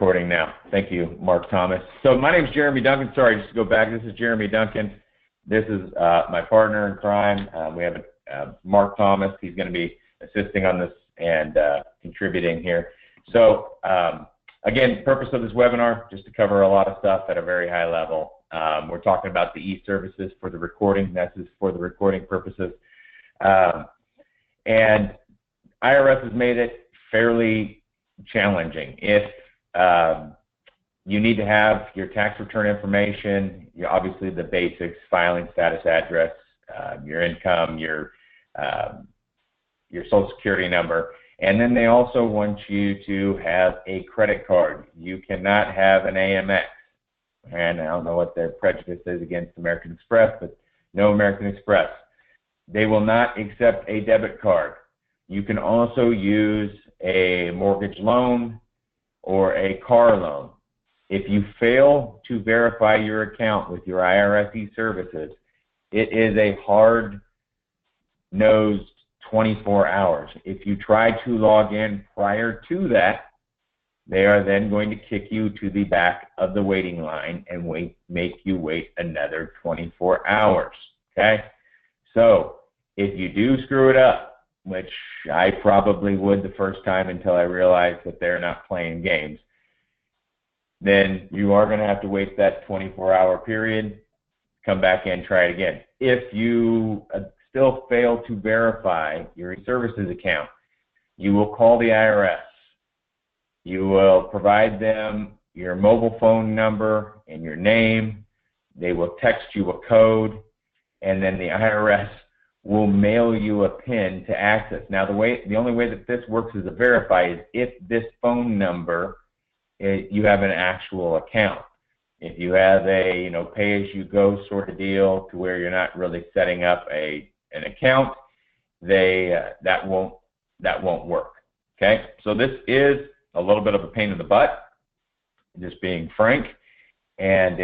Recording now. Thank you, Mark Thomas. So my name is Jeremy Duncan. Sorry, just to go back, this is Jeremy Duncan. This is my partner in crime. We have Mark Thomas. He's going to be assisting on this and contributing here. So again, the purpose of this webinar, just to cover a lot of stuff at a very high level. We're talking about the e-services for the recording. This is for the recording purposes. And IRS has made it fairly challenging. If you need to have your tax return information, obviously the basics, filing status, address, your income, your social security number, and then they also want you to have a credit card. You cannot have an AMX, and I don't know what their prejudice is against American Express, but no American Express. They will not accept a debit card. You can also use a mortgage loan or a car loan. If you fail to verify your account with your IRS e-services, it is a hard-nosed 24 hours. If you try to log in prior to that, they are then going to kick you to the back of the waiting line and make you wait another 24 hours, okay? So if you do screw it up, which I probably would the first time until I realized that they're not playing games, then you are going to have to wait that 24-hour period, come back in, try it again. If you still fail to verify your services account, you will call the IRS. You will provide them your mobile phone number and your name. They will text you a code, and then the IRS will mail you a PIN to access. Now, the only way that this works as a verify is if this phone number, you have an actual account. If you have a pay-as-you-go sort of deal to where you're not really setting up an account, that won't work. Okay, so this is a little bit of a pain in the butt, just being frank, and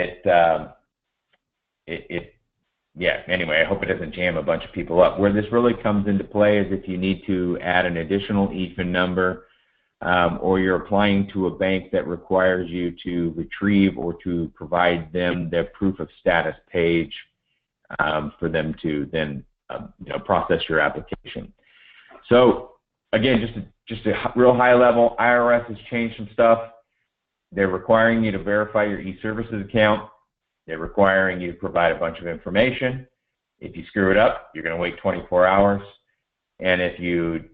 yeah, anyway, I hope it doesn't jam a bunch of people up. Where this really comes into play is if you need to add an additional EFIN number, or you're applying to a bank that requires you to retrieve or to provide them their proof of status page for them to then process your application. So again, just a real high level, IRS has changed some stuff. They're requiring you to verify your e-services account. They're requiring you to provide a bunch of information. If you screw it up, you're going to wait 24 hours. And if you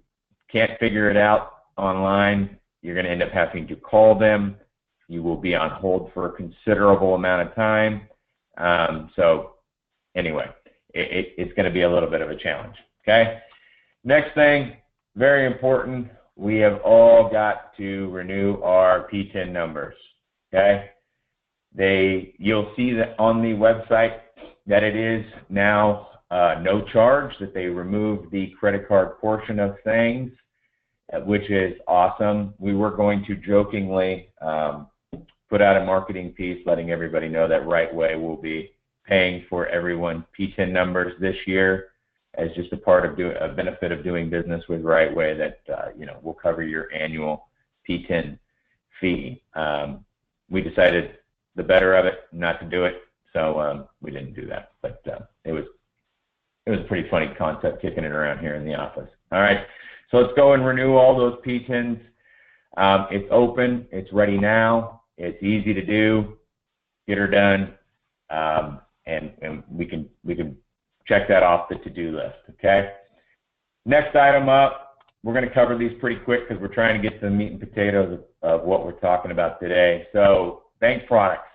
can't figure it out online, you're going to end up having to call them. You will be on hold for a considerable amount of time. So anyway, it's going to be a little bit of a challenge. Okay. Next thing, very important, we have all got to renew our PTIN numbers. Okay. You'll see that on the website that it is now no charge, that they removed the credit card portion of things, which is awesome. We were going to jokingly put out a marketing piece letting everybody know that RightWay will be paying for everyone's PTIN numbers this year as just a part of a benefit of doing business with RightWay, that will cover your annual PTIN fee. We decided the better of it not to do it, so we didn't do that. But it was a pretty funny concept kicking it around here in the office. All right, so let's go and renew all those PTINs. It's open, it's ready now, it's easy to do. Get her done, and we can check that off the to-do list. Okay. Next item up, we're going to cover these pretty quick because we're trying to get to the meat and potatoes of what we're talking about today. So bank products,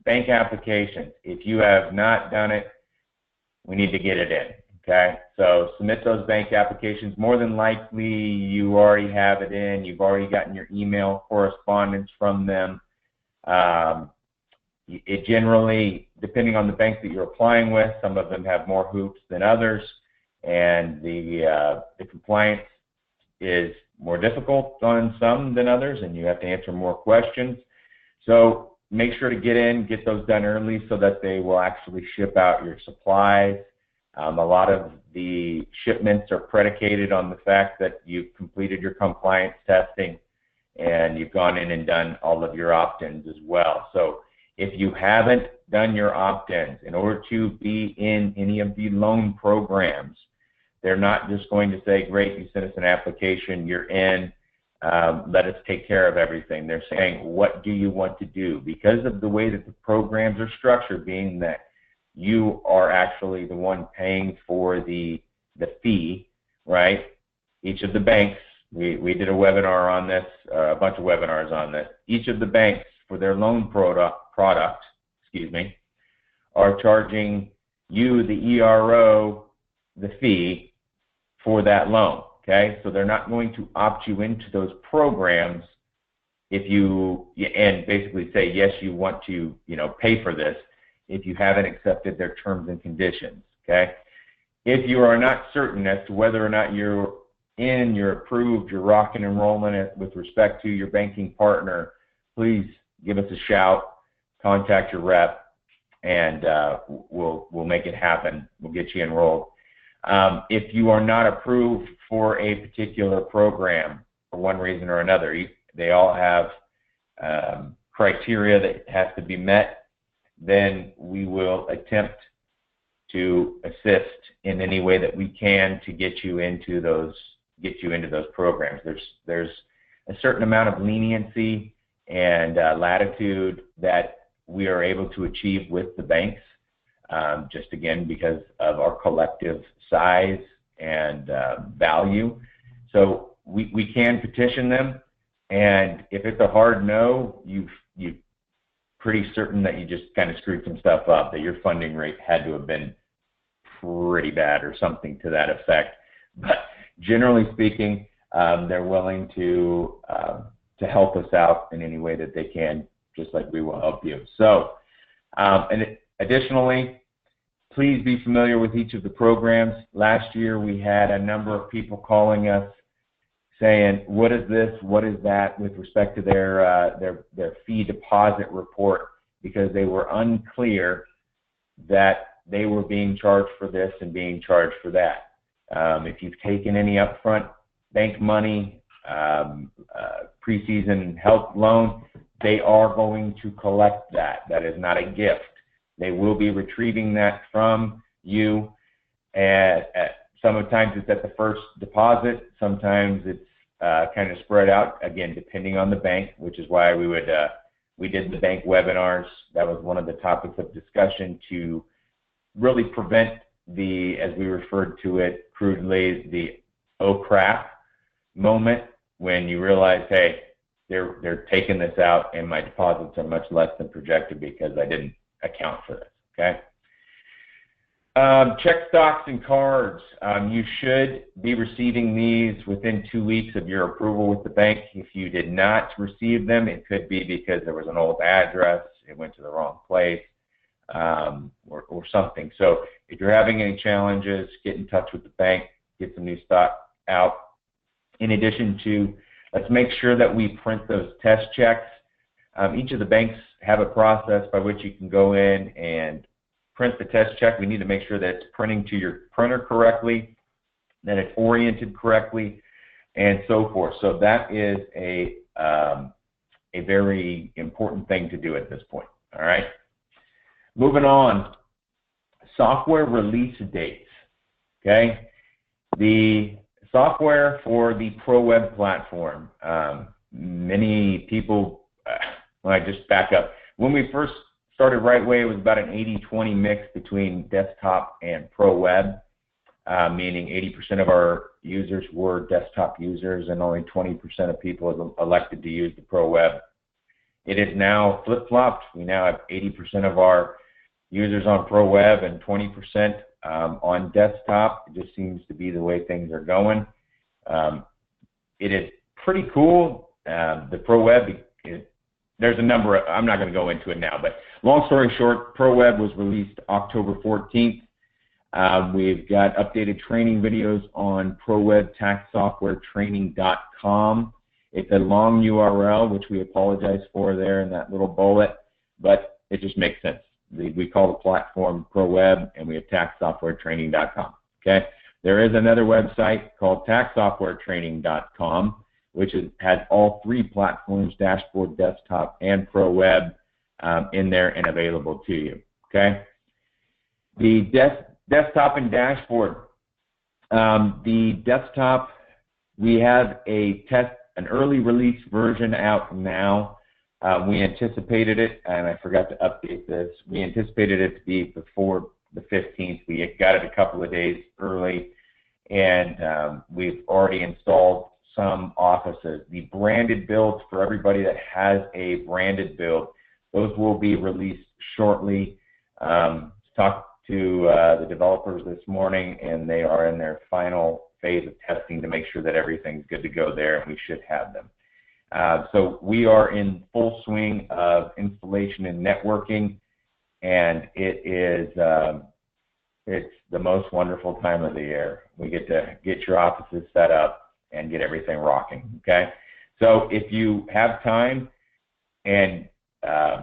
bank applications. If you have not done it, we need to get it in, okay? So submit those bank applications. More than likely, you already have it in. You've already gotten your email correspondence from them. It generally, depending on the bank that you're applying with, some of them have more hoops than others, and the compliance is more difficult on some than others, and you have to answer more questions. So make sure to get those done early so that they will actually ship out your supplies. A lot of the shipments are predicated on the fact that you've completed your compliance testing and you've gone in and done all of your opt-ins as well. So if you haven't done your opt-ins, in order to be in any of the loan programs, they're not just going to say, great, you sent us an application, you're in, let us take care of everything. They're saying, what do you want to do? Because of the way that the programs are structured, being that you are actually the one paying for the fee, right? Each of the banks, we did a webinar on this, a bunch of webinars on this. Each of the banks for their loan product, are charging you, the ERO, the fee for that loan. Okay, so they're not going to opt you into those programs if you, and basically say, yes, you want to, pay for this if you haven't accepted their terms and conditions. Okay, if you are not certain as to whether or not you're approved, you're rocking and rolling it with respect to your banking partner, please give us a shout, contact your rep, and we'll make it happen. We'll get you enrolled. If you are not approved for a particular program for one reason or another, they all have criteria that has to be met, then we will attempt to assist in any way that we can to get you into those programs. There's a certain amount of leniency and latitude that we are able to achieve with the banks, just again because of our collective size and value. So we can petition them, and if it's a hard no, you're pretty certain that you just kind of screwed some stuff up, that your funding rate had to have been pretty bad or something to that effect. But generally speaking, they're willing to help us out in any way that they can, just like we will help you. So, and additionally, please be familiar with each of the programs. Last year, we had a number of people calling us saying, what is this, what is that, with respect to their fee deposit report, because they were unclear that they were being charged for this and being charged for that. If you've taken any upfront bank money, preseason help loan, they are going to collect that. That is not a gift. They will be retrieving that from you. Sometimes it's at the first deposit. Sometimes it's kind of spread out, again, depending on the bank, which is why we did the bank webinars. That was one of the topics of discussion to really prevent the, as we referred to it crudely, the oh crap moment when you realize, hey, they're taking this out and my deposits are much less than projected because I didn't account for this. Okay. Check stocks and cards. You should be receiving these within 2 weeks of your approval with the bank. If you did not receive them, it could be because there was an old address, it went to the wrong place, or something. So if you're having any challenges, get in touch with the bank, get some new stock out. In addition to, let's make sure that we print those test checks. Each of the banks have a process by which you can go in and print the test check. We need to make sure that it's printing to your printer correctly, that it's oriented correctly, and so forth. So that is a very important thing to do at this point. All right. Moving on, software release dates. Okay, the software for the ProWeb platform. Many people, when I just back up, when we first started RightWay, it was about an 80-20 mix between desktop and ProWeb, meaning 80% of our users were desktop users and only 20% of people elected to use the ProWeb. It is now flip-flopped. We now have 80% of our users on ProWeb and 20% on desktop. It just seems to be the way things are going. It is pretty cool. The ProWeb, there's a number of, I'm not going to go into it now, but long story short, ProWeb was released October 14th. We've got updated training videos on ProWebTaxSoftwareTraining.com. It's a long URL, which we apologize for there in that little bullet, but it just makes sense. We call the platform ProWeb, and we have TaxSoftwareTraining.com. Okay, there is another website called TaxSoftwareTraining.com, which has all 3 platforms, dashboard, desktop, and Pro Web, in there and available to you. Okay. The desktop and dashboard. The desktop, we have an early release version out now. We anticipated it, and I forgot to update this. We anticipated it to be before the 15th. We got it a couple of days early, and we've already installed some offices. The branded builds, for everybody that has a branded build, those will be released shortly. Talked to the developers this morning, and they are in their final phase of testing to make sure that everything's good to go there, and we should have them. So we are in full swing of installation and networking, and it is it's the most wonderful time of the year. We get to get your offices set up and get everything rocking. Okay, so if you have time and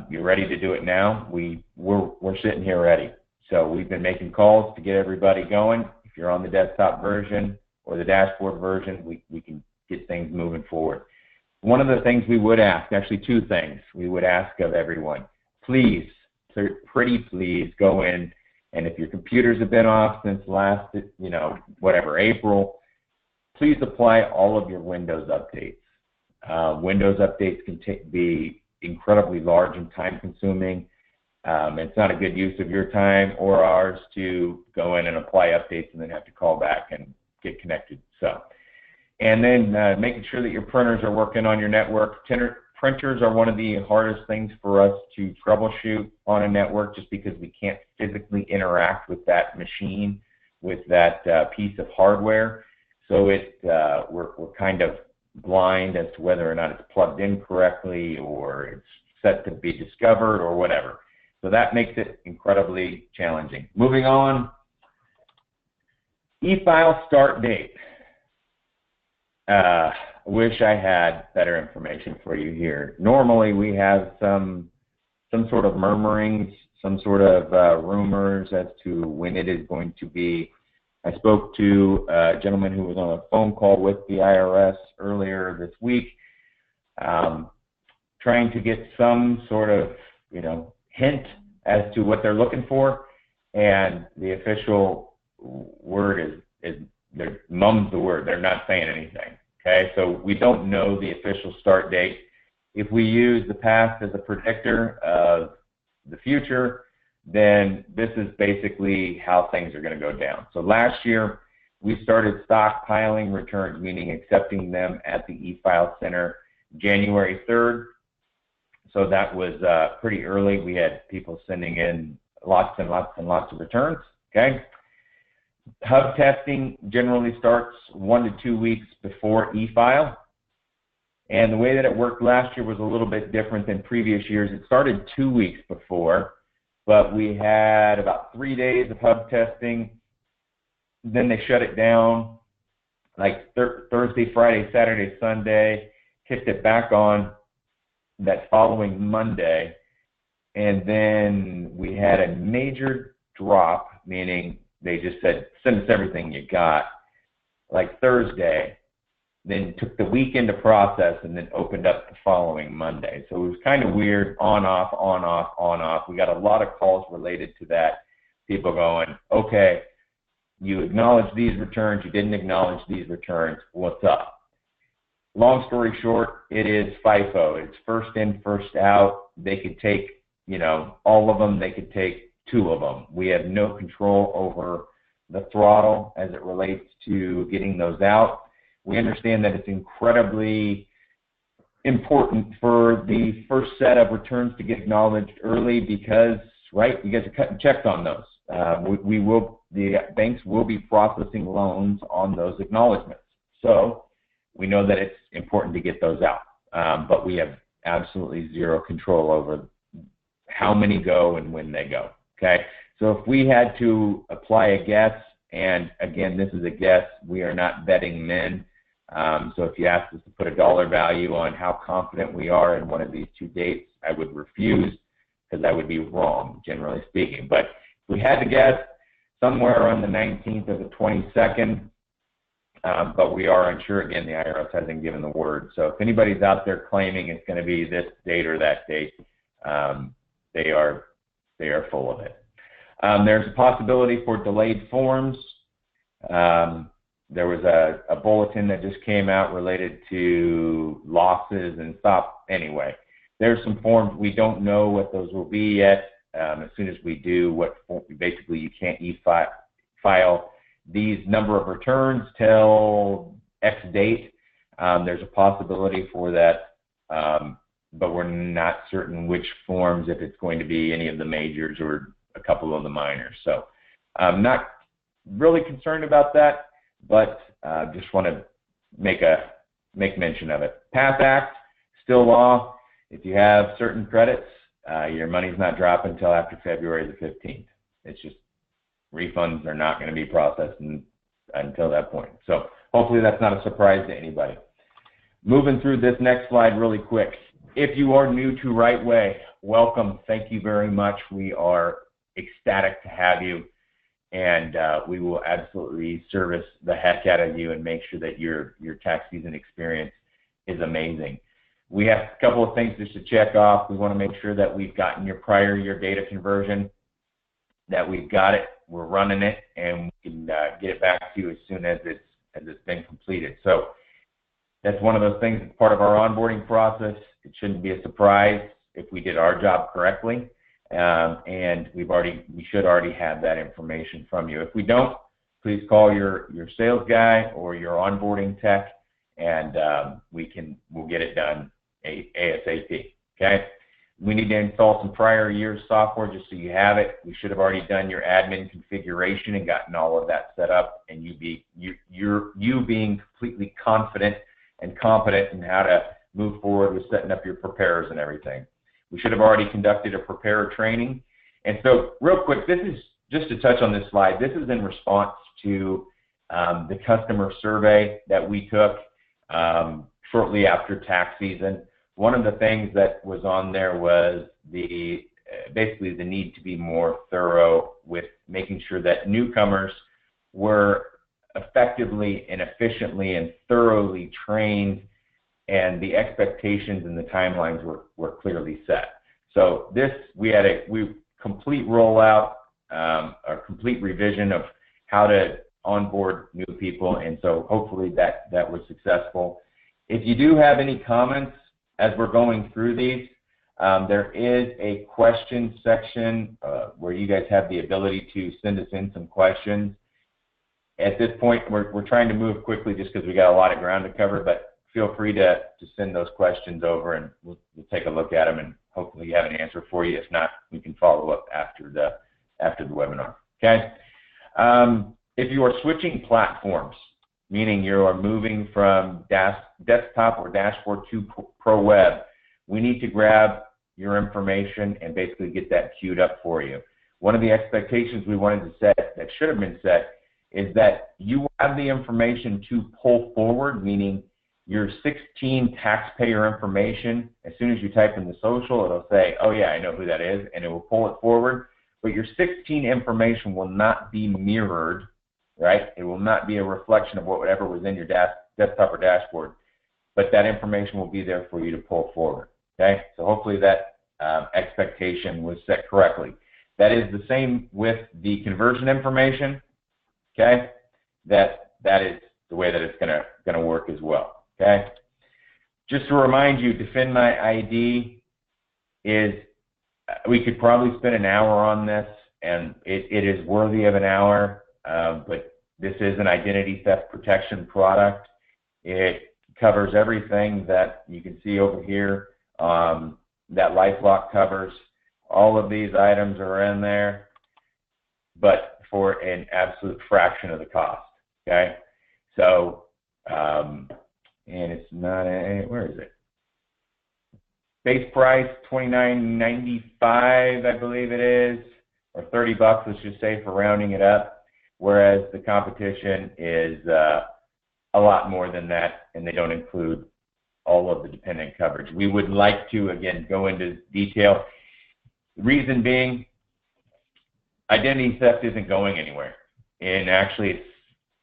you're ready to do it now, we're sitting here ready. So we've been making calls to get everybody going. If you're on the desktop version or the dashboard version, we can get things moving forward. One of the things we would ask, actually 2 things we would ask of everyone, please, pretty please go in, and if your computers have been off since last, April, please apply all of your Windows updates. Windows updates can be incredibly large and time consuming. It's not a good use of your time or ours to go in and apply updates and then have to call back and get connected. So, and then making sure that your printers are working on your network. Printers are one of the hardest things for us to troubleshoot on a network, just because we can't physically interact with that machine, with that piece of hardware. So we're kind of blind as to whether or not it's plugged in correctly or it's set to be discovered or whatever. So that makes it incredibly challenging. Moving on, e-file start date. Wish I had better information for you here. Normally we have some sort of murmurings, some sort of rumors as to when it is going to be. I spoke to a gentleman who was on a phone call with the IRS earlier this week, trying to get some sort of, hint as to what they're looking for, and the official word is mum's the word. They're not saying anything. Okay, so we don't know the official start date. If we use the past as a predictor of the future, then this is basically how things are going to go down. So last year, we started stockpiling returns, meaning accepting them at the e-file center January 3rd. So that was pretty early. We had people sending in lots and lots and lots of returns. Okay. Hub testing generally starts 1 to 2 weeks before e-file. And the way that it worked last year was a little bit different than previous years. It started 2 weeks before, but we had about 3 days of hub testing. Then they shut it down like Thursday, Friday, Saturday, Sunday, kicked it back on that following Monday. And then we had a major drop, meaning they just said, send us everything you got, like Thursday, then took the weekend to process, and then opened up the following Monday. So it was kind of weird, on, off, on, off, on, off. We got a lot of calls related to that. People going, okay, you acknowledged these returns, you didn't acknowledge these returns, what's up? Long story short, it is FIFO. It's first in, first out. They could take, all of them. They could take 2 of them. We have no control over the throttle as it relates to getting those out. We understand that it's incredibly important for the first set of returns to get acknowledged early because, right, you guys are cutting checks on those. The banks will be processing loans on those acknowledgments. So we know that it's important to get those out, but we have absolutely zero control over how many go and when they go. Okay, so if we had to apply a guess, and again, this is a guess, we are not betting men. So if you asked us to put a dollar value on how confident we are in one of these 2 dates, I would refuse, because that would be wrong, generally speaking. But if we had to guess, somewhere around the 19th or the 22nd, but we are unsure. Again, the IRS hasn't given the word. So if anybody's out there claiming it's going to be this date or that date, they are full of it. There's a possibility for delayed forms. There was a bulletin that just came out related to losses and stuff. Anyway, there's some forms. We don't know what those will be yet. As soon as we do, basically you can't e-file these number of returns till X date. There's a possibility for that, but we're not certain which forms, if it's going to be any of the majors or a couple of the minors. So I'm not really concerned about that, but just want to make mention of it. PATH Act, still law. If you have certain credits, your money's not dropping until after February the 15th. It's just refunds are not going to be processed until that point. So hopefully that's not a surprise to anybody. Moving through this next slide really quick. If you are new to RightWay, welcome. Thank you very much. We are ecstatic to have you, and we will absolutely service the heck out of you and make sure that your tax season experience is amazing. We have a couple of things just to check off. We want to make sure that we've gotten your prior year data conversion, that we've got it, we're running it, and we can get it back to you as soon as it's been completed. So that's one of those things that's part of our onboarding process. It shouldn't be a surprise if we did our job correctly, and we should already have that information from you. If we don't, please call your sales guy or your onboarding tech, and we'll get it done ASAP. Okay. We need to install some prior year's software just so you have it. We should have already done your admin configuration and gotten all of that set up, and you being completely confident and competent in how to move forward with setting up your preparers and everything. We should have already conducted a preparer training. And so real quick, this is just to touch on this slide. This is in response to the customer survey that we took shortly after tax season. One of the things that was on there was basically the need to be more thorough with making sure that newcomers were effectively and efficiently and thoroughly trained, and the expectations and the timelines were clearly set. So we had a complete rollout, a complete revision of how to onboard new people, and so hopefully that was successful. If you do have any comments as we're going through these, there is a question section where you guys have the ability to send us in some questions. At this point, we're trying to move quickly just because we got a lot of ground to cover, but feel free to send those questions over, and we'll take a look at them and hopefully have an answer for you. If not, we can follow up after the webinar. Okay. If you are switching platforms, meaning you are moving from desktop or dashboard to Pro Web, we need to grab your information and basically get that queued up for you. One of the expectations we wanted to set that should have been set is that you will have the information to pull forward, meaning your 16 taxpayer information. As soon as you type in the social, it'll say, oh yeah, I know who that is, and it will pull it forward. But your 16 information will not be mirrored, right? It will not be a reflection of whatever was in your desktop or dashboard, but that information will be there for you to pull forward, okay? So hopefully that expectation was set correctly. That is the same with the conversion information, okay? That is the way that it's gonna work as well, okay? Just to remind you, Defend My ID is, we could probably spend an hour on this, and it is worthy of an hour. But this is an identity theft protection product. It covers everything that you can see over here that LifeLock covers. All of these items are in there, but for an absolute fraction of the cost, okay? So, and it's not where is it? Base price, $29.95, I believe it is, or $30, let's just say, for rounding it up. Whereas the competition is a lot more than that, and they don't include all of the dependent coverage. We would like to, again, go into detail. The reason being, identity theft isn't going anywhere, and actually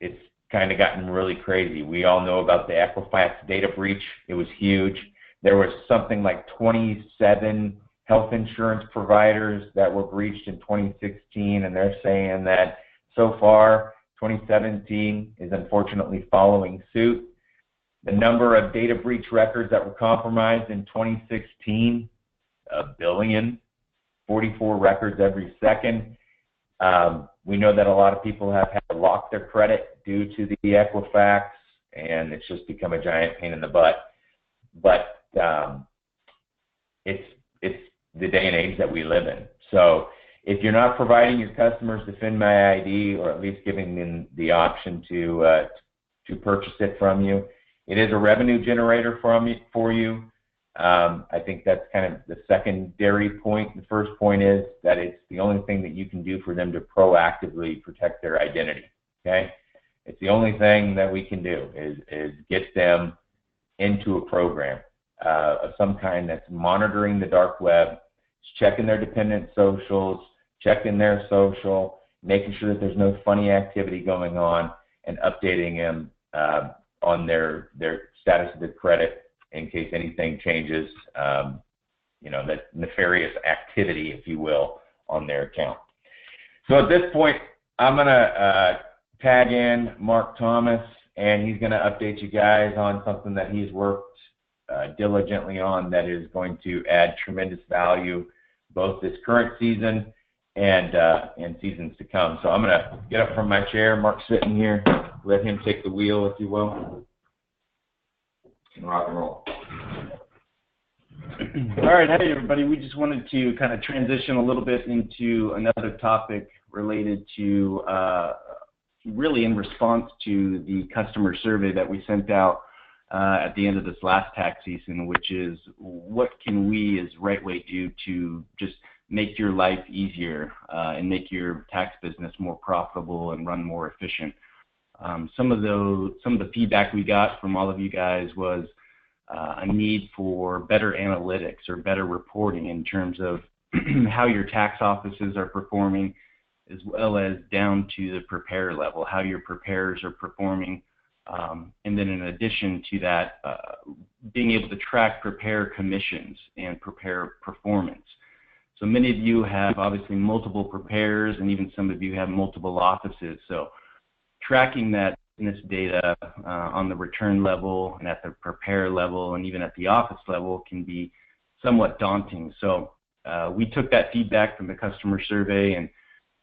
it's kind of gotten really crazy. We all know about the Equifax data breach. It was huge. There was something like 27 health insurance providers that were breached in 2016, and they're saying that so far 2017 is unfortunately following suit. The number of data breach records that were compromised in 2016, 1 billion, 44 records every second. We know that a lot of people have had to lock their credit due to the Equifax, and it's just become a giant pain in the butt. But it's the day and age that we live in. So if you're not providing your customers the FinMy ID, or at least giving them the option to purchase it from you, it is a revenue generator for you. I think that's kind of the secondary point. The first point is that it's the only thing that you can do for them to proactively protect their identity. Okay, it's the only thing that we can do is get them into a program of some kind that's monitoring the dark web, checking their dependent socials, checking their social, making sure that there's no funny activity going on, and updating them on their status of their credit in case anything changes, that nefarious activity, if you will, on their account. So at this point, I'm going to tag in Mark Thomas, and he's going to update you guys on something that he's worked diligently on that is going to add tremendous value both this current season and seasons to come. So I'm going to get up from my chair. Mark's sitting here. Let him take the wheel, if you will, and rock and roll. All right, hey everybody. We just wanted to kind of transition a little bit into another topic related to really in response to the customer survey that we sent out at the end of this last tax season, which is what can we as RightWay do to just make your life easier and make your tax business more profitable and run more efficient. Some of the feedback we got from all of you guys was a need for better analytics or better reporting in terms of how your tax offices are performing, as well as down to the preparer level, how your preparers are performing. And then in addition to that, being able to track preparer commissions and preparer performance. So many of you have obviously multiple preparers, and even some of you have multiple offices. So tracking that business data on the return level and at the preparer level and even at the office level can be somewhat daunting. So we took that feedback from the customer survey, and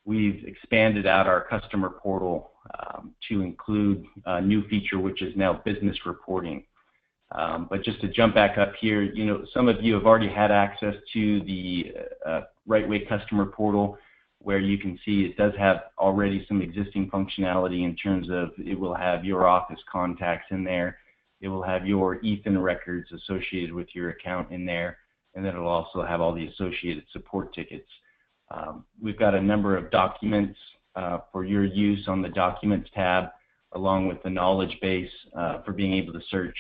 we've expanded out our customer portal to include a new feature, which is now business reporting. But just to jump back up here, some of you have already had access to the RightWay customer portal, where you can see it does have already some existing functionality in terms of it will have your office contacts in there, it will have your ETHN records associated with your account in there, and then it will also have all the associated support tickets. We've got a number of documents for your use on the Documents tab, along with the knowledge base for being able to search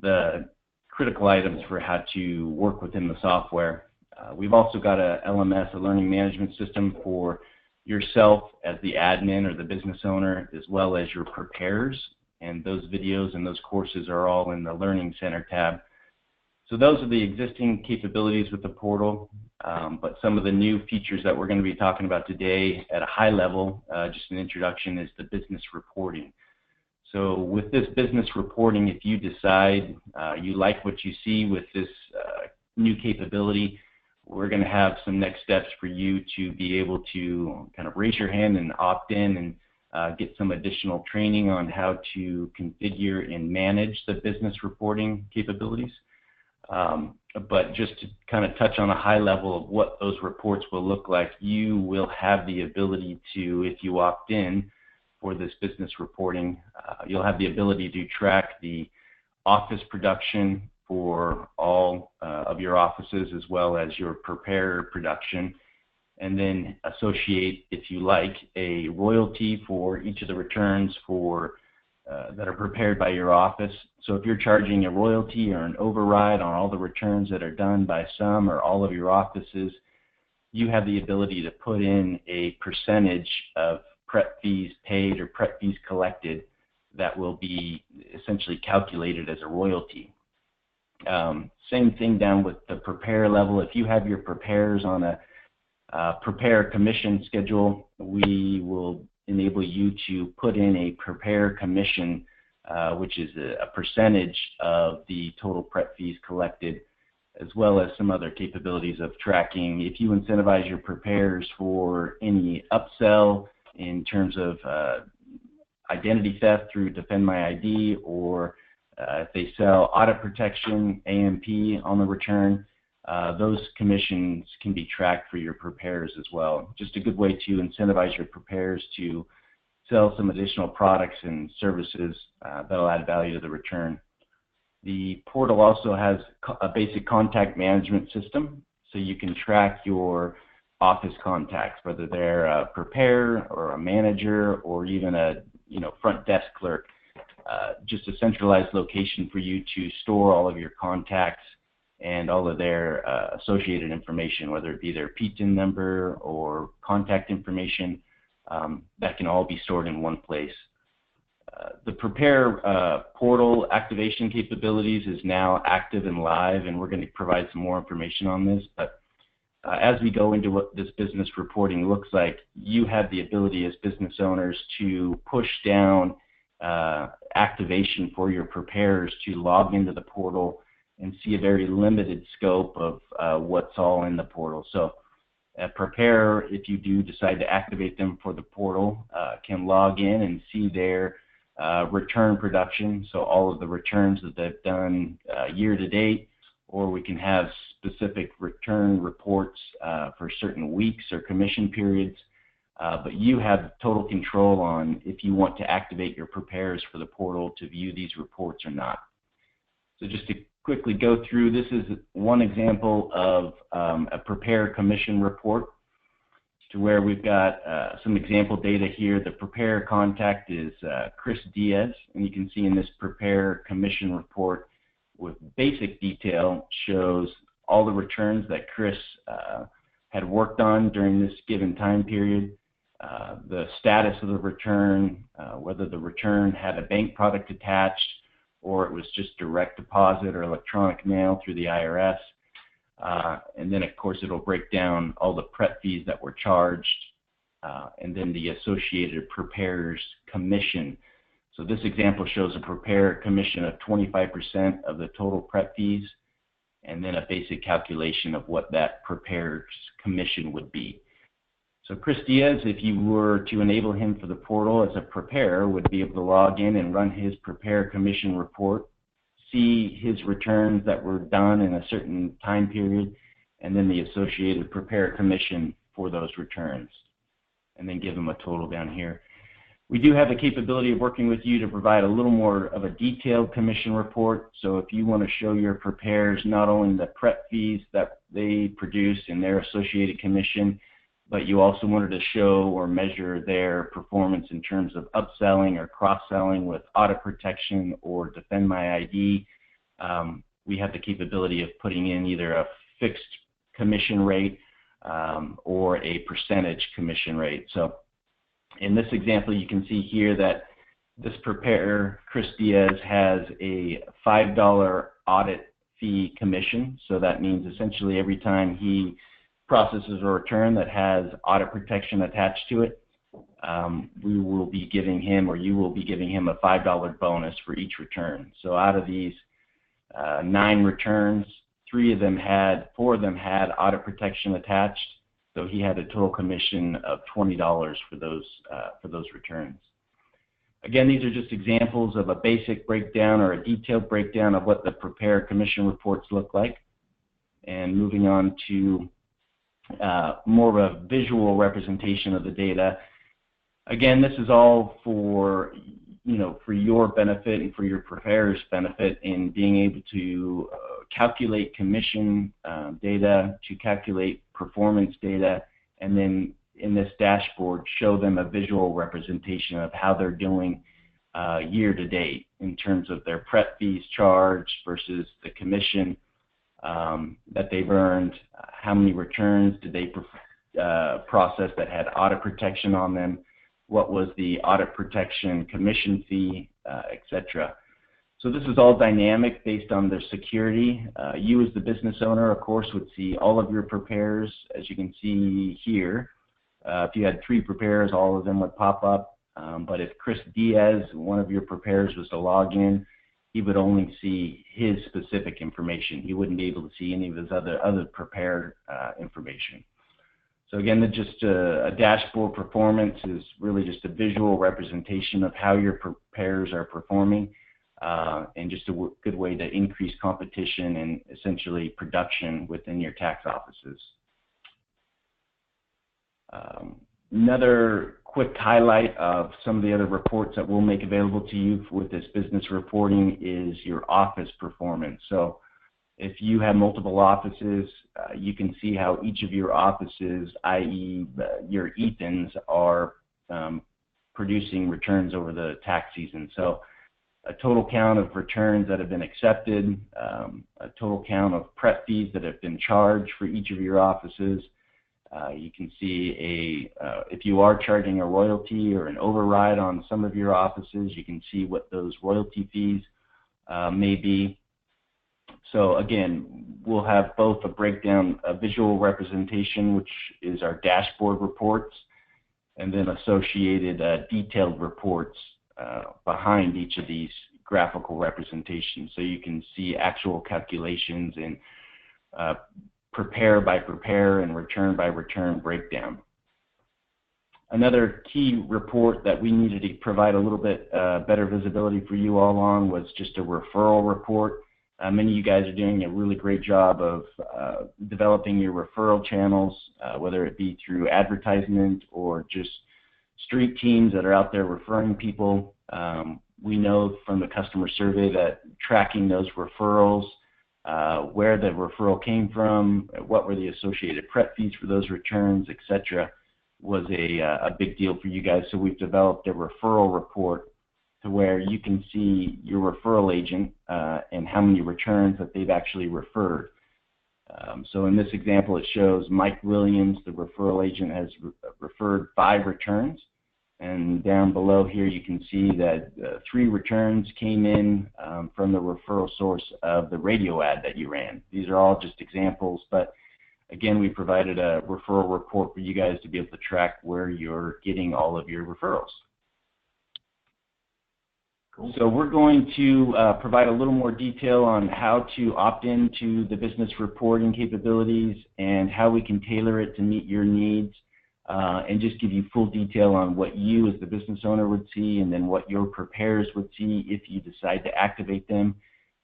the critical items for how to work within the software. We've also got a LMS, a learning management system, for yourself as the admin or the business owner, as well as your preparers, and those videos and those courses are all in the Learning Center tab. So those are the existing capabilities with the portal, but some of the new features that we're going to be talking about today at a high level, just an introduction, is the business reporting. So with this business reporting, if you decide you like what you see with this new capability, we're going to have some next steps for you to be able to kind of raise your hand and opt in and get some additional training on how to configure and manage the business reporting capabilities. But just to kind of touch on a high level of what those reports will look like, you will have the ability to, if you opt in for this business reporting, you'll have the ability to track the office production for all of your offices, as well as your preparer production, and then associate, if you like, a royalty for each of the returns for that are prepared by your office. So if you're charging a royalty or an override on all the returns that are done by some or all of your offices, you have the ability to put in a percentage of prep fees paid or prep fees collected that will be essentially calculated as a royalty. Same thing down with the prepare level. If you have your prepares on a prepare commission schedule, we will enable you to put in a prepare commission, which is a percentage of the total prep fees collected, as well as some other capabilities of tracking. If you incentivize your prepares for any upsell in terms of identity theft through Defend My ID, or if they sell audit protection, AMP on the return, those commissions can be tracked for your prepares as well. Just a good way to incentivize your prepares to sell some additional products and services that'll add value to the return. The portal also has a basic contact management system, so you can track your office contacts, whether they're a preparer or a manager or even a front desk clerk. Just a centralized location for you to store all of your contacts and all of their associated information, whether it be their PTIN number or contact information. That can all be stored in one place. The Prepare portal activation capabilities is now active and live, and we're going to provide some more information on this. But as we go into what this business reporting looks like, you have the ability as business owners to push down activation for your preparers to log into the portal and see a very limited scope of what's all in the portal. So a preparer, if you do decide to activate them for the portal, can log in and see their return production, so all of the returns that they've done year to date, or we can have specific return reports for certain weeks or commission periods. But you have total control on if you want to activate your prepares for the portal to view these reports or not. So just to quickly go through, this is one example of a prepare commission report, to where we've got some example data here. The prepare contact is Chris Diaz, and you can see in this prepare commission report with basic detail shows all the returns that Chris had worked on during this given time period, the status of the return, whether the return had a bank product attached or it was just direct deposit or electronic mail through the IRS. And then, of course, it'll break down all the prep fees that were charged, and then the associated preparer's commission. So this example shows a preparer commission of 25% of the total prep fees, and then a basic calculation of what that preparer's commission would be. So Chris Diaz, if you were to enable him for the portal as a preparer, would be able to log in and run his prepare commission report, see his returns that were done in a certain time period, and then the associated prepare commission for those returns, and then give them a total down here. We do have the capability of working with you to provide a little more of a detailed commission report. So if you want to show your preparers not only the prep fees that they produce and their associated commission, but you also wanted to show or measure their performance in terms of upselling or cross-selling with audit protection or Defend My ID, we have the capability of putting in either a fixed commission rate or a percentage commission rate. So in this example, you can see here that this preparer, Chris Diaz, has a $5 audit fee commission. So that means essentially every time he processes a return that has audit protection attached to it, we will be giving him, or you will be giving him, a $5 bonus for each return. So out of these 9 returns, 4 of them had audit protection attached. So he had a total commission of $20 for those returns. Again, these are just examples of a basic breakdown or a detailed breakdown of what the prepare commission reports look like. And moving on to more of a visual representation of the data. Again, this is all for your benefit and for your preparer's benefit in being able to calculate commission data, to calculate performance data, and then in this dashboard show them a visual representation of how they're doing year to date in terms of their prep fees charged versus the commission that they've earned, how many returns did they process that had audit protection on them, what was the audit protection commission fee, etc. So this is all dynamic based on their security. You as the business owner, of course, would see all of your prepares, as you can see here. If you had 3 prepares, all of them would pop up. But if Chris Diaz, one of your prepares, was to log in, he would only see his specific information. He wouldn't be able to see any of his other prepared information. So again, just a dashboard performance is really just a visual representation of how your prepares are performing, and just a good way to increase competition and essentially production within your tax offices. Another quick highlight of some of the other reports that we'll make available to you with this business reporting is your office performance. So if you have multiple offices, you can see how each of your offices, i.e. your Ethans, are producing returns over the tax season. So a total count of returns that have been accepted, a total count of prep fees that have been charged for each of your offices. You can see if you are charging a royalty or an override on some of your offices, you can see what those royalty fees may be. So again, we'll have both a breakdown, a visual representation, which is our dashboard reports, and then associated detailed reports behind each of these graphical representations. So you can see actual calculations and prepare by prepare and return by return breakdown. Another key report that we needed to provide a little bit better visibility for you all on was just a referral report. Many of you guys are doing a really great job of developing your referral channels, whether it be through advertisement or just street teams that are out there referring people. We know from the customer survey that tracking those referrals, where the referral came from, what were the associated prep fees for those returns, etc., was a big deal for you guys. So we've developed a referral report to where you can see your referral agent and how many returns that they've actually referred. So in this example, it shows Mike Williams, the referral agent, has referred 5 returns. And down below here, you can see that 3 returns came in from the referral source of the radio ad that you ran. These are all just examples, but again, we provided a referral report for you guys to be able to track where you're getting all of your referrals. Cool. So we're going to provide a little more detail on how to opt into the business reporting capabilities and how we can tailor it to meet your needs. And just give you full detail on what you as the business owner would see and then what your preparers would see if you decide to activate them.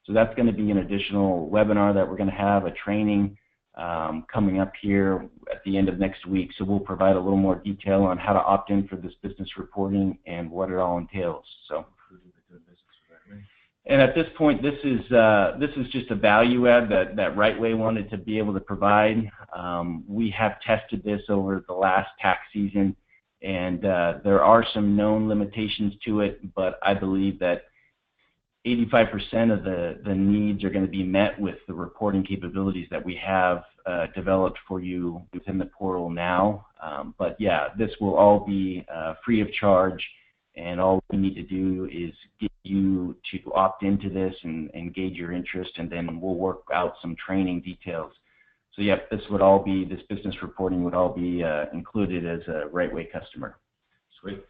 So that's going to be an additional webinar that we're going to have, a training coming up here at the end of next week. So we'll provide a little more detail on how to opt in for this business reporting and what it all entails. So. And at this point, this is just a value add that RightWay wanted to be able to provide. We have tested this over the last tax season, and there are some known limitations to it, but I believe that 85% of the needs are going to be met with the reporting capabilities that we have developed for you within the portal now. But yeah, this will all be free of charge. And all we need to do is get you to opt into this and gauge your interest, and then we'll work out some training details. So yep, this business reporting would all be included as a RightWay customer. Sweet.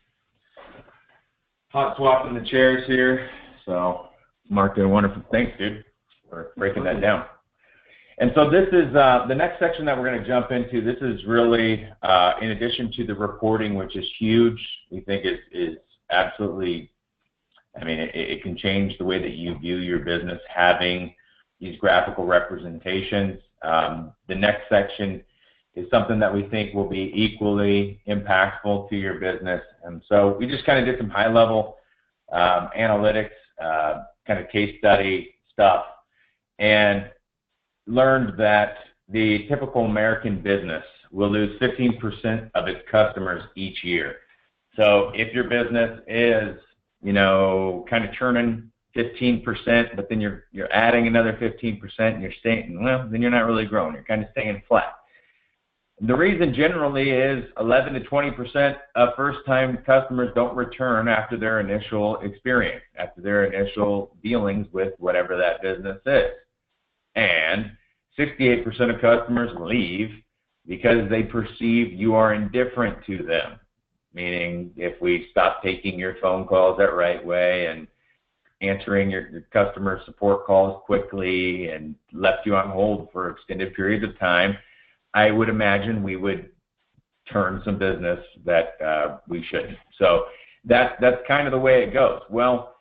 Hot swapping the chairs here. So Mark did a wonderful, thanks dude for breaking that down. And so this is the next section that we're going to jump into. This is really, in addition to the reporting, which is huge, we think is absolutely, I mean, it can change the way that you view your business, having these graphical representations. The next section is something that we think will be equally impactful to your business. And so we just kind of did some high-level analytics, kind of case study stuff, and learned that the typical American business will lose 15% of its customers each year. So if your business is, you know, kind of churning 15%, but then you're adding another 15% and you're staying, well, then you're not really growing. You're kind of staying flat. The reason generally is 11 to 20% of first-time customers don't return after their initial experience, after their initial dealings with whatever that business is. And 68% of customers leave because they perceive you are indifferent to them. Meaning, if we stop taking your phone calls at RightWay and answering your customer support calls quickly and left you on hold for extended periods of time, I would imagine we would turn some business that we shouldn't. So that's kind of the way it goes. Well,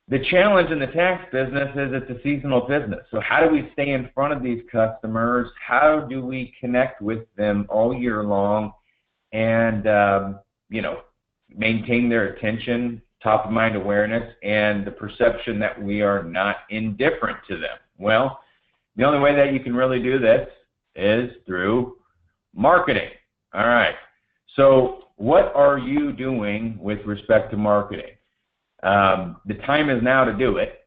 the challenge in the tax business is it's a seasonal business. So how do we stay in front of these customers? How do we connect with them all year long and maintain their attention, top of mind awareness, and the perception that we are not indifferent to them? Well, the only way that you can really do this is through marketing. All right. So what are you doing with respect to marketing? The time is now to do it.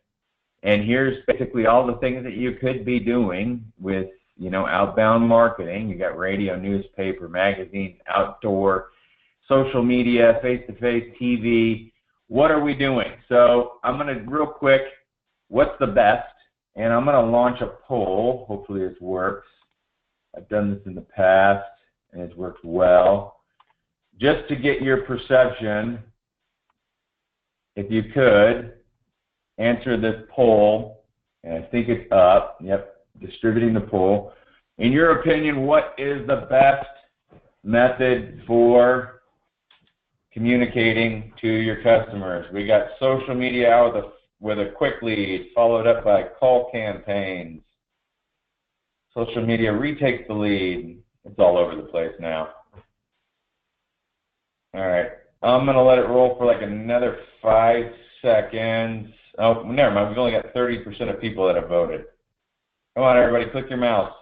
And here's basically all the things that you could be doing with, outbound marketing. You got radio, newspaper, magazines, outdoor, social media, face-to-face, TV. What are we doing? So I'm going to, real quick, what's the best? And I'm going to launch a poll. Hopefully this works. I've done this in the past, and it's worked well. Just to get your perception, if you could, answer this poll, and I think it's up. Yep, distributing the poll. In your opinion, what is the best method for communicating to your customers? We got social media out with a quick lead, followed up by call campaigns. Social media retakes the lead. It's all over the place now. All right. I'm going to let it roll for like another 5 seconds. Oh, never mind. We've only got 30% of people that have voted. Come on, everybody. Click your mouse.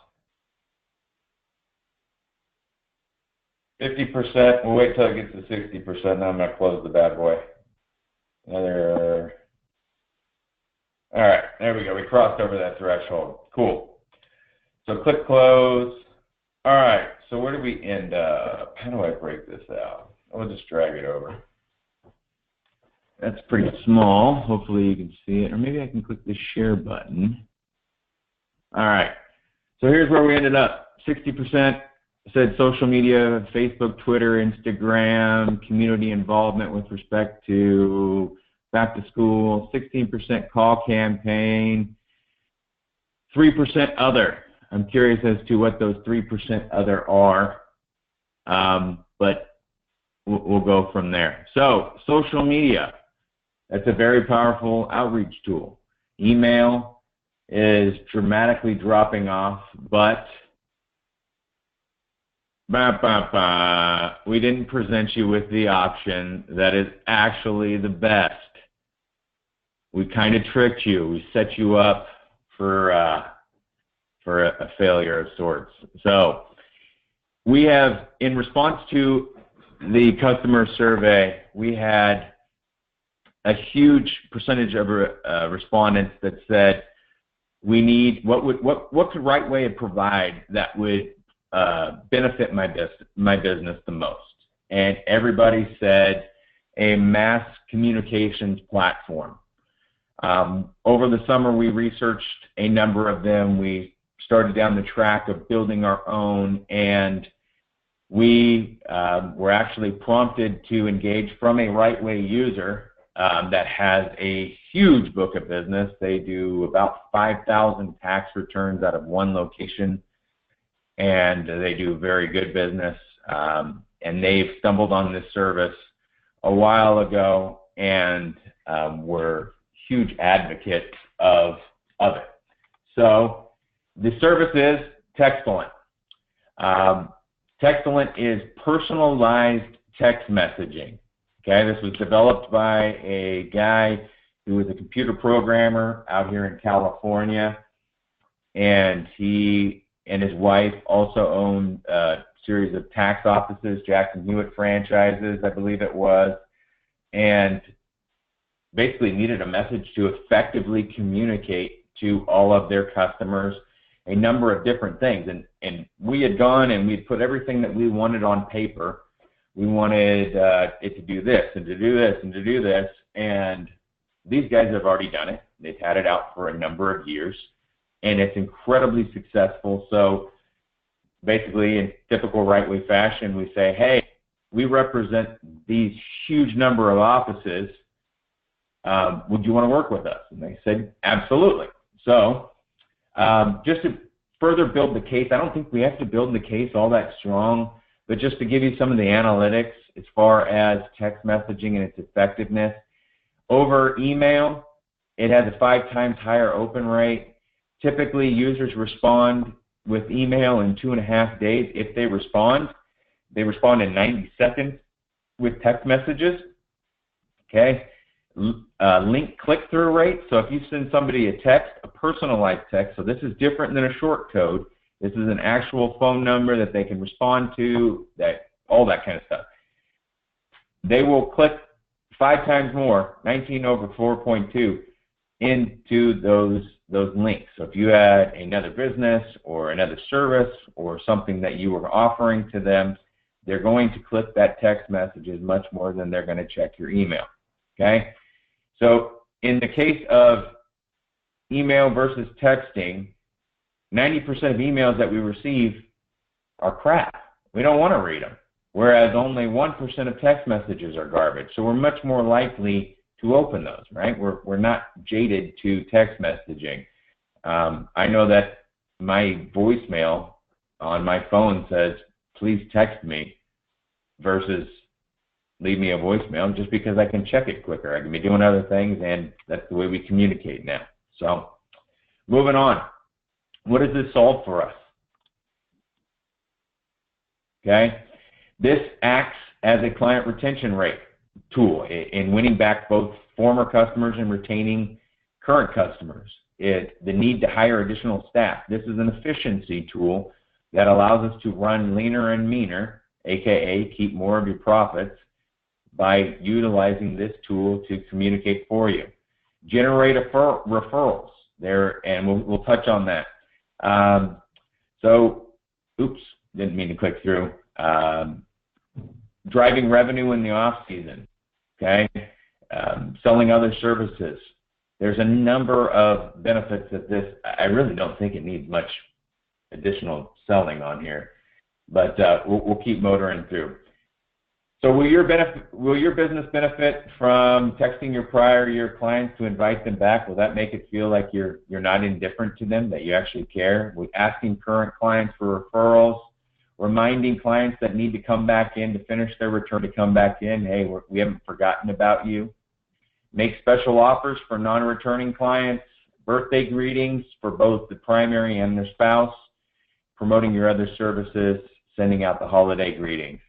50%. We'll wait till it gets to 60%. Then I'm going to close the bad boy. Another. All right. There we go. We crossed over that threshold. Cool. So click close. All right, so where do we end up? How do I break this out? I'll just drag it over. That's pretty small. Hopefully you can see it. Or maybe I can click the share button. All right, so here's where we ended up. 60% said social media, Facebook, Twitter, Instagram, community involvement with respect to back to school, 16% call campaign, 3% other. I'm curious as to what those 3% other are, but we'll go from there. So social media, that's a very powerful outreach tool. Email is dramatically dropping off, but we didn't present you with the option that is actually the best. We kind of tricked you. We set you up for a failure of sorts. So we have, in response to the customer survey, we had a huge percentage of respondents that said we need, what could RightWay provide that would benefit my business the most? And everybody said a mass communications platform. Over the summer, we researched a number of them. We started down the track of building our own, and we were actually prompted to engage from a RightWay user that has a huge book of business. They do about 5,000 tax returns out of one location, and they do very good business. And they've stumbled on this service a while ago and were huge advocates of it. So the service is Textulent. Textulent is personalized text messaging. Okay, this was developed by a guy who was a computer programmer out here in California, and he and his wife also own a series of tax offices, Jackson Hewitt franchises, I believe it was, and basically needed a message to effectively communicate to all of their customers a number of different things. And we had gone and we'd put everything that we wanted on paper. We wanted it to do this and to do this and to do this. And these guys have already done it. They've had it out for a number of years, and it's incredibly successful. So basically, in typical RightWay fashion, we say, hey, we represent these huge number of offices. Would you want to work with us? And they said, absolutely. So just to further build the case, I don't think we have to build the case all that strong, but just to give you some of the analytics as far as text messaging and its effectiveness. Over email, it has a 5 times higher open rate. Typically, users respond with email in 2.5 days. If they respond in 90 seconds with text messages. Okay. Link click-through rate. So if you send somebody a text, a personalized text, so this is different than a short code. This is an actual phone number that they can respond to, all that kind of stuff. They will click 5 times more, 19 over 4.2, into those links. So if you had another business or another service or something that you were offering to them, they're going to click that text messages much more than they're going to check your email. Okay? So in the case of email versus texting, 90% of emails that we receive are crap. We don't want to read them. Whereas only 1% of text messages are garbage. So we're much more likely to open those, right? We're not jaded to text messaging. I know that my voicemail on my phone says, please text me, versus leave me a voicemail, just because I can check it quicker. I can be doing other things, and that's the way we communicate now. So moving on. What does this solve for us? Okay. This acts as a client retention rate tool in winning back both former customers and retaining current customers. The need to hire additional staff. This is an efficiency tool that allows us to run leaner and meaner, aka keep more of your profits, by utilizing this tool to communicate for you. Generate referrals there, and we'll touch on that. Oops, didn't mean to click through. Driving revenue in the off season, okay? Selling other services. There's a number of benefits that this, I really don't think it needs much additional selling on here, but we'll keep motoring through. So will your business benefit from texting your prior year clients to invite them back? Will that make it feel like you're not indifferent to them, that you actually care? We're asking current clients for referrals, reminding clients that need to come back in to finish their return to come back in. Hey, we haven't forgotten about you. Make special offers for non-returning clients, birthday greetings for both the primary and their spouse, promoting your other services, sending out the holiday greetings.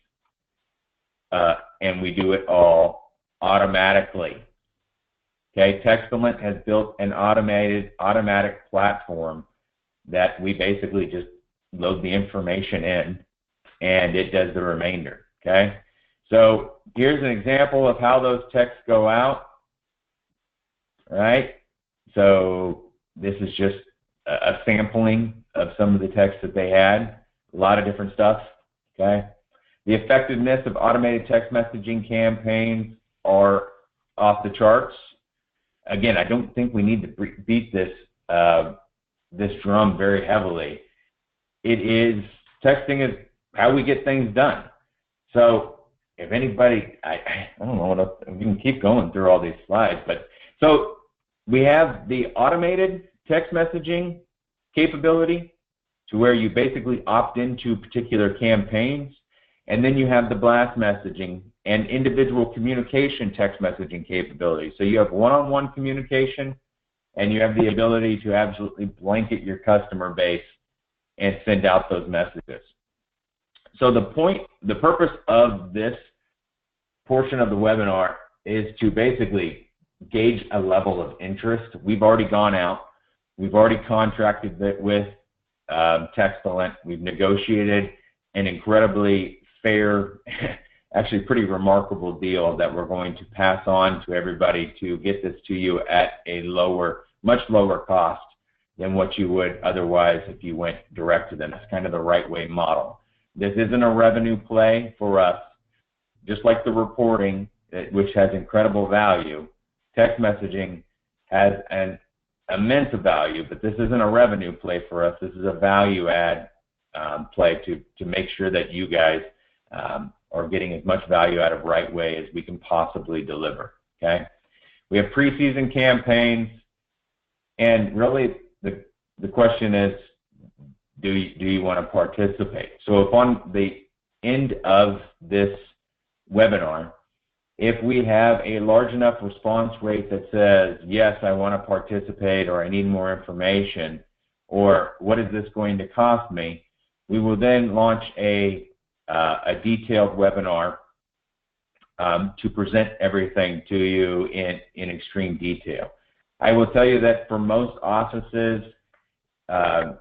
And we do it all automatically. Okay, Textalent has built an automatic platform that we basically just load the information in, and it does the remainder. Okay, so here's an example of how those texts go out. All right, so this is just a sampling of some of the texts that they had. A lot of different stuff. Okay. The effectiveness of automated text messaging campaigns are off the charts. Again, I don't think we need to beat this drum very heavily. Texting is how we get things done. So if anybody, I don't know what else, we can keep going through all these slides, but so we have the automated text messaging capability to where you basically opt into particular campaigns. And then you have the blast messaging and individual communication text messaging capability. So you have one-on-one communication, and you have the ability to absolutely blanket your customer base and send out those messages. So the purpose of this portion of the webinar is to basically gauge a level of interest. We've already gone out. We've already contracted with Textalent. We've negotiated an incredibly fair, actually pretty remarkable deal that we're going to pass on to everybody to get this to you at a much lower cost than what you would otherwise if you went direct to them. That's kind of the RightWay model. This isn't a revenue play for us. Just like the reporting, which has incredible value, text messaging has an immense value, but this isn't a revenue play for us. This is a value add play to make sure that you guys are getting as much value out of RightWay as we can possibly deliver. Okay, we have preseason campaigns, and really the question is, do you want to participate? So if on the end of this webinar, if we have a large enough response rate that says, yes, I want to participate, or I need more information, or what is this going to cost me, we will then launch a detailed webinar to present everything to you in extreme detail. I will tell you that for most offices,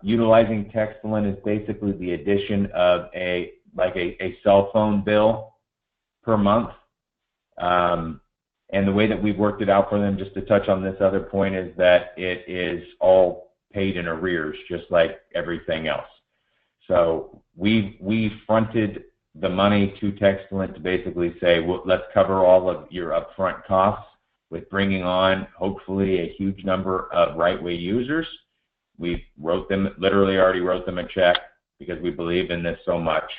utilizing Textulent is basically the addition of a cell phone bill per month. And the way that we've worked it out for them, just to touch on this other point, is that it is all paid in arrears, just like everything else. So we fronted the money to Textulent to basically say, well, let's cover all of your upfront costs with bringing on, hopefully, a huge number of RightWay users. We literally already wrote them a check because we believe in this so much.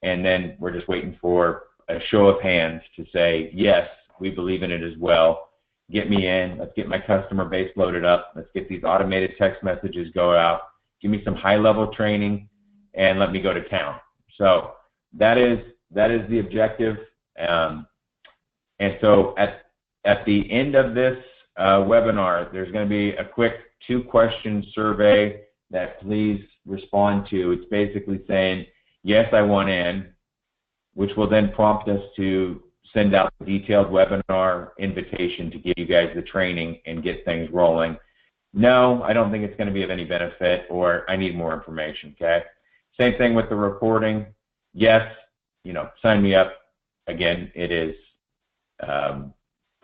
And then we're just waiting for a show of hands to say, yes, we believe in it as well. Get me in. Let's get my customer base loaded up. Let's get these automated text messages go out. Give me some high-level training, and let me go to town. So that is the objective. And so at the end of this webinar, there's going to be a quick 2-question survey that please respond to. It's basically saying, yes, I want in, which will then prompt us to send out a detailed webinar invitation to give you guys the training and get things rolling. No, I don't think it's going to be of any benefit, or I need more information, okay? Same thing with the reporting. Yes, sign me up. Again, it is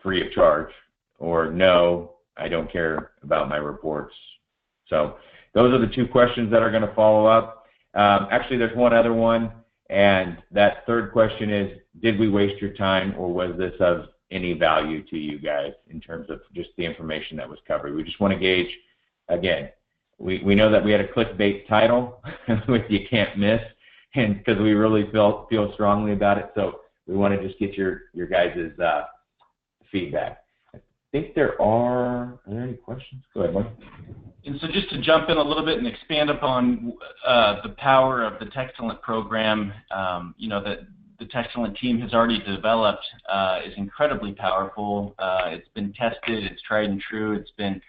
free of charge. Or no, I don't care about my reports. So those are the 2 questions that are going to follow up. Actually, there's one other one, and that 3rd question is, did we waste your time, or was this of any value to you guys in terms of just the information that was covered? We just want to gauge, again, we know that we had a clickbait title with You Can't Miss, and because we really feel strongly about it, so we want to just get your guys' feedback. I think are there any questions? Go ahead, Mike. And so just to jump in a little bit and expand upon the power of the Textulent program, that the Textulent team has already developed is incredibly powerful. It's been tested, it's tried and true, it's been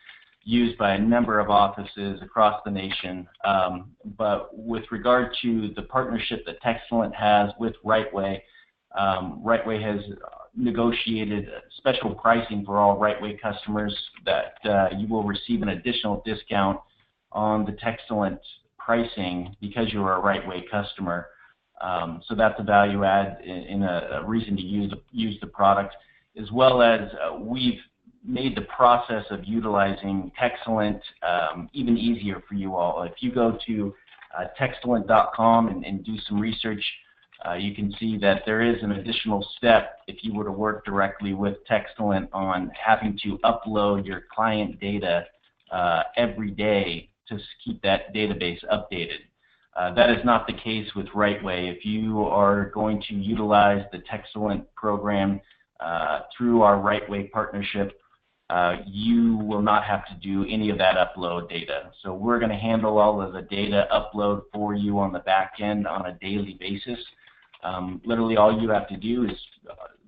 used by a number of offices across the nation. But with regard to the partnership that Textulent has with RightWay, RightWay has negotiated special pricing for all RightWay customers that you will receive an additional discount on the Textulent pricing because you are a RightWay customer. So that's a value add in a reason to use the product, as well as we've made the process of utilizing Textulent even easier for you all. If you go to textulent.com and do some research, you can see that there is an additional step if you were to work directly with Textulent on having to upload your client data every day to keep that database updated. That is not the case with RightWay. If you are going to utilize the Textulent program through our RightWay partnership, you will not have to do any of that upload data. So we're going to handle all of the data upload for you on the back end on a daily basis. Literally all you have to do is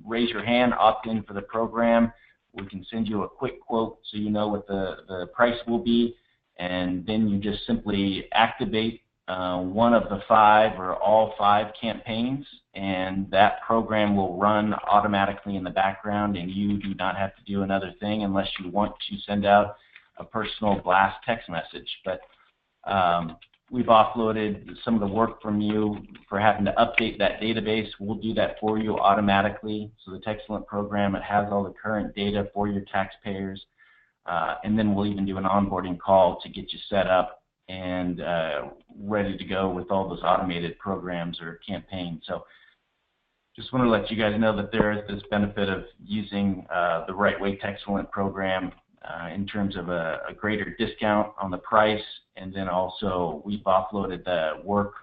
raise your hand, opt in for the program. We can send you a quick quote so you know what the price will be, and then you just simply activate one of the 5 or all 5 campaigns, and that program will run automatically in the background, and you do not have to do another thing unless you want to send out a personal blast text message. But we've offloaded some of the work from you for having to update that database. We'll do that for you automatically. So the Textulent program, it has all the current data for your taxpayers. and then we'll even do an onboarding call to get you set up and ready to go with all those automated programs or campaigns. So just want to let you guys know that there is this benefit of using the RightWay Texcellent program in terms of a greater discount on the price, and then also we've offloaded the work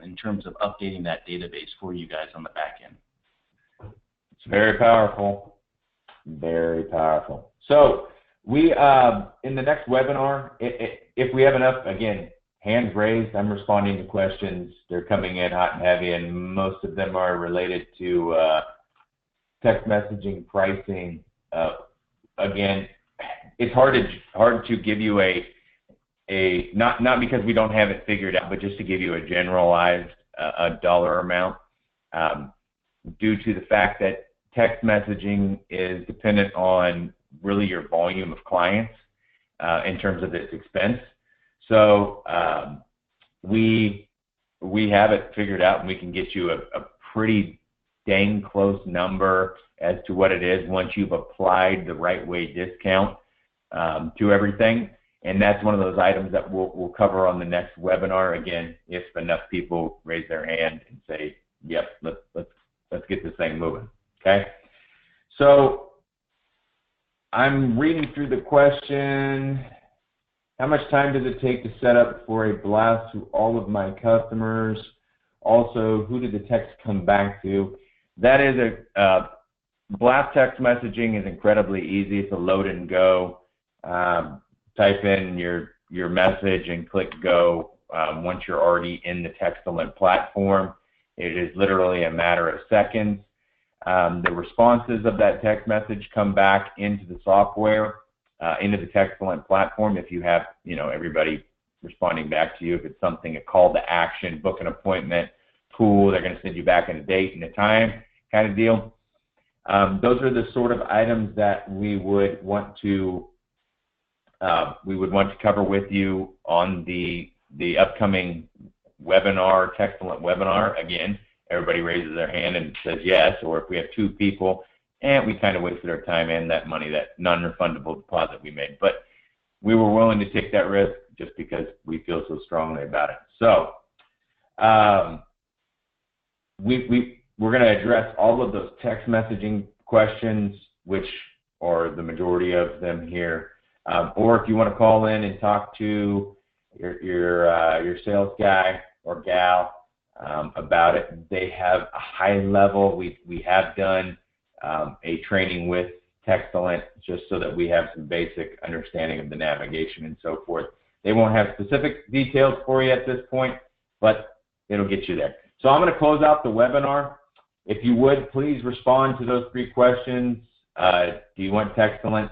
in terms of updating that database for you guys on the back end. It's very powerful, very powerful. So we, in the next webinar, if we have enough, again, hands raised, I'm responding to questions. They're coming in hot and heavy, and most of them are related to text messaging pricing. Again, it's hard to give you not because we don't have it figured out, but just to give you a generalized a dollar amount, due to the fact that text messaging is dependent on really your volume of clients in terms of its expense. So we have it figured out, and we can get you a pretty dang close number as to what it is once you've applied the RightWay discount to everything. And that's one of those items that we'll cover on the next webinar. Again, if enough people raise their hand and say, "Yep, let's get this thing moving." Okay. So I'm reading through the question. How much time does it take to set up for a blast to all of my customers? Also, who did the text come back to? That is blast text messaging is incredibly easy. It's a load and go. Type in your message and click go. Once you're already in the Texcellent platform, it is literally a matter of seconds. The responses of that text message come back into the software, into the Texcellent platform. If you have, everybody responding back to you, if it's something, a call to action, book an appointment, pool, they're going to send you back in a date and a time kind of deal. Those are the sort of items that we would want to cover with you on the upcoming webinar, Texcellent webinar. Again, everybody raises their hand and says yes, or if we have two people, and we kind of wasted our time and that money, that non-refundable deposit we made. But we were willing to take that risk just because we feel so strongly about it. So we're going to address all of those text messaging questions, which are the majority of them here. Or if you want to call in and talk to your sales guy or gal about it, they have a high level. We have done a training with Texcellent just so that we have some basic understanding of the navigation and so forth. They won't have specific details for you at this point, but it'll get you there. So I'm going to close out the webinar. If you would, please respond to those 3 questions. Do you want Texcellent?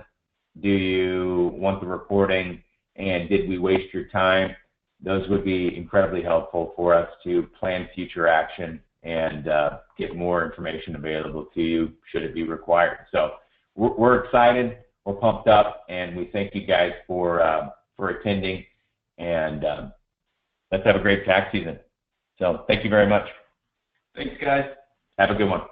Do you want the reporting? And did we waste your time? Those would be incredibly helpful for us to plan future action and get more information available to you should it be required. So we're excited, we're pumped up, and we thank you guys for attending. And let's have a great tax season. So thank you very much. Thanks, guys. Have a good one.